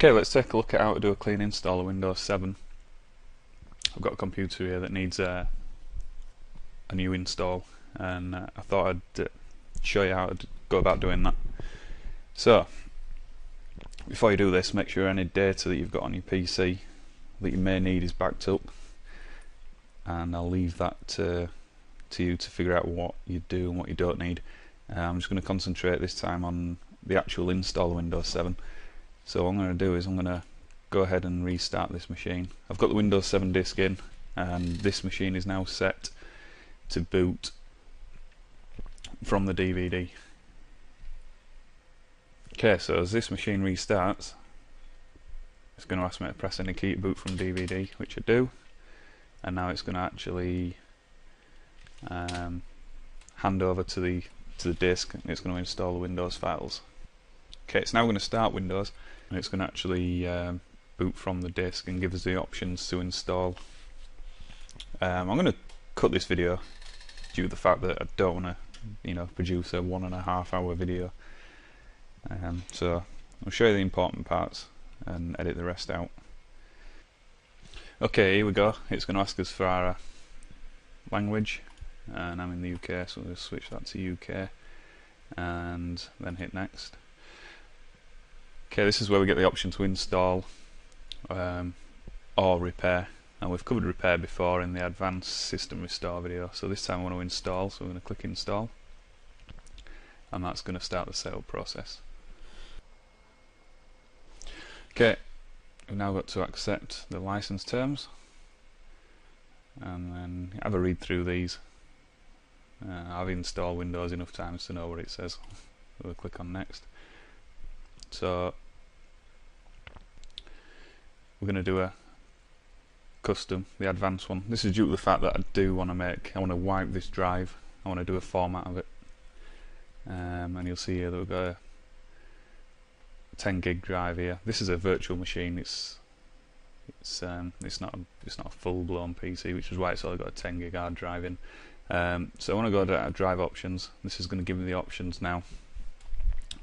Okay, let's take a look at how to do a clean install of Windows 7. I've got a computer here that needs a new install, and I thought I'd show you how to go about doing that. So, before you do this, make sure any data that you've got on your PC that you may need is backed up, and I'll leave that to you to figure out what you do and what you don't need. I'm just going to concentrate this time on the actual install of Windows 7. So what I'm going to do is I'm going to go ahead and restart this machine. I've got the Windows 7 disk in, and this machine is now set to boot from the DVD. Okay, so as this machine restarts, it's going to ask me to press any key to boot from DVD, which I do, and now it's going to actually hand over to the disk, and it's going to install the Windows files. Okay, it's now going to start Windows, and it's going to actually boot from the disk and give us the options to install. I'm going to cut this video due to the fact that I don't want to, produce a 1.5 hour video. So I'll show you the important parts and edit the rest out. Okay, here we go. It's going to ask us for our language, and I'm in the UK, so we'll just switch that to UK and then hit next. Okay, this is where we get the option to install or repair. Now, we've covered repair before in the advanced system restore video, so this time I want to install, so we're going to click install, and that's going to start the setup process. Okay, we've now got to accept the license terms, and then have a read through these. I've installed Windows enough times to know what it says. We'll click on next. So we're going to do a custom, the advanced one. This is due to the fact that I want to wipe this drive. I want to do a format of it, and you'll see here that we've got a 10 gig drive here. This is a virtual machine. It's not a full-blown PC, which is why it's only got a 10 gig hard drive in. So I want to go to drive options. This is going to give me the options now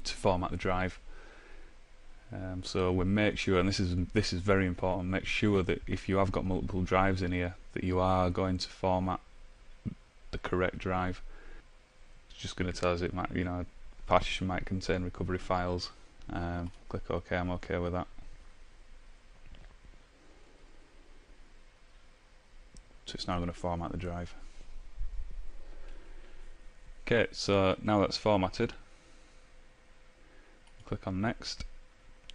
to format the drive. So we make sure, and this is very important, make sure that if you have got multiple drives in here, that you are going to format the correct drive. It's just going to tell us it might, partition might contain recovery files. Click OK. I'm okay with that. So it's now going to format the drive. Okay, so now that's formatted, click on next,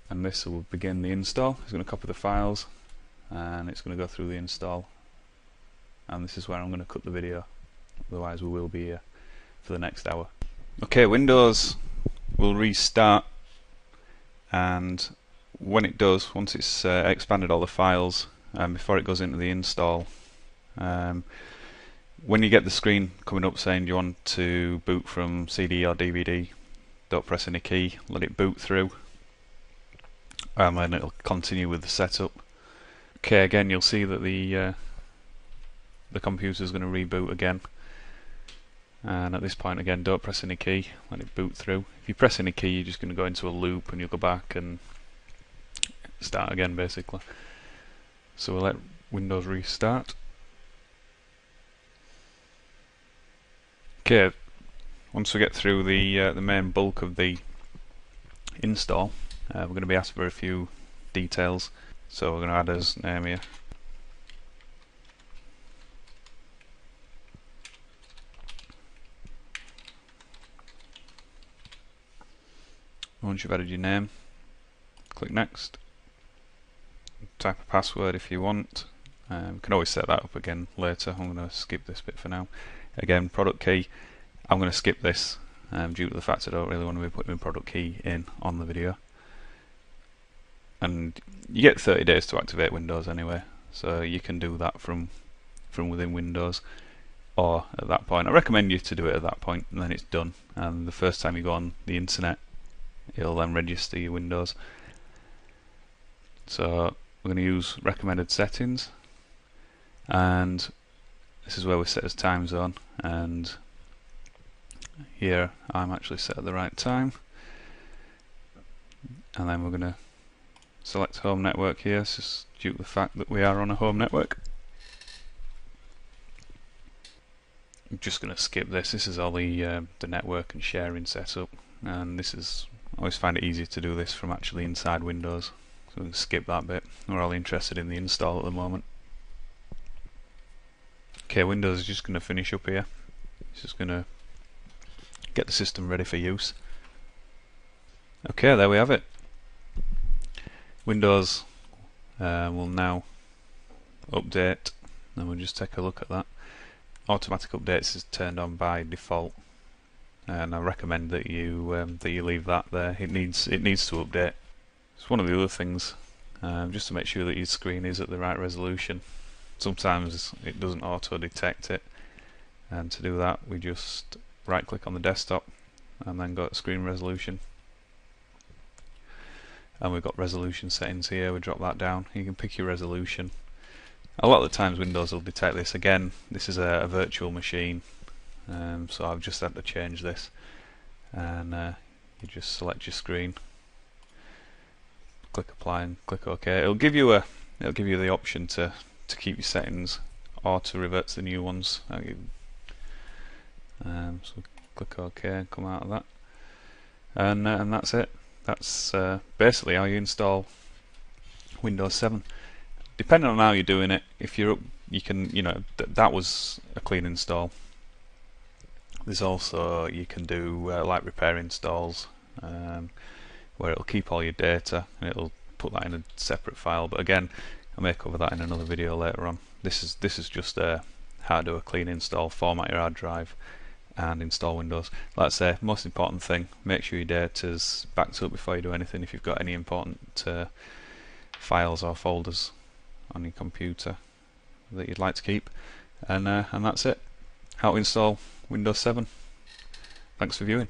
and this will begin the install. It's going to copy the files, and it's going to go through the install, and this is where I'm going to cut the video, otherwise we will be here for the next hour. Okay, Windows will restart, and when it does, once it's expanded all the files, before it goes into the install, when you get the screen coming up saying you want to boot from CD or DVD, don't press any key, let it boot through, and then it'll continue with the setup. Okay, again you'll see that the computer is going to reboot again, and at this point again don't press any key, let it boot through. If you press any key, you're just going to go into a loop and you'll go back and start again basically. So we'll let Windows restart. Okay, once we get through the main bulk of the install, we're going to be asked for a few details. So we're going to add as name here. Once you've added your name, click next. Type a password if you want. You can always set that up again later. I'm going to skip this bit for now. Again, product key, I'm going to skip this due to the fact I don't really want to be putting my product key in on the video. And you get 30 days to activate Windows anyway, so you can do that from within Windows, or at that point. I recommend you to do it at that point, and then it's done. And the first time you go on the internet, it'll then register your Windows. So we're going to use recommended settings, and this is where we set as time zone, and here I'm actually set at the right time, and then we're going to select home network here. It's just due to the fact that we are on a home network. I'm just going to skip this. This is all the network and sharing setup, and this is, I always find it easier to do this from actually inside Windows, so we can skip that bit. We're all interested in the install at the moment. Okay, Windows is just going to finish up here. It's just going to get the system ready for use. Okay, there we have it. Windows will now update, and we'll just take a look at that. Automatic updates is turned on by default, and I recommend that you leave that there. It needs to update. It's one of the other things, just to make sure that your screen is at the right resolution. Sometimes it doesn't auto detect it, and to do that we just right click on the desktop and then go to screen resolution, and we've got resolution settings here. We drop that down. You can pick your resolution. A lot of the times Windows will detect this. Again, this is a virtual machine, so I've just had to change this, and you just select your screen, click apply and click OK. It'll give you the option to keep your settings or to revert to the new ones. So click OK and come out of that, and that's it. That's basically how you install Windows 7. Depending on how you're doing it, if you're up, you can, that was a clean install. There's also, you can do like repair installs, where it'll keep all your data and it'll put that in a separate file. But again, I may cover that in another video later on. This is just how to do a clean install, format your hard drive, and install Windows. Like I say, most important thing: make sure your data's backed up before you do anything. If you've got any important files or folders on your computer that you'd like to keep, and that's it. How to install Windows 7. Thanks for viewing.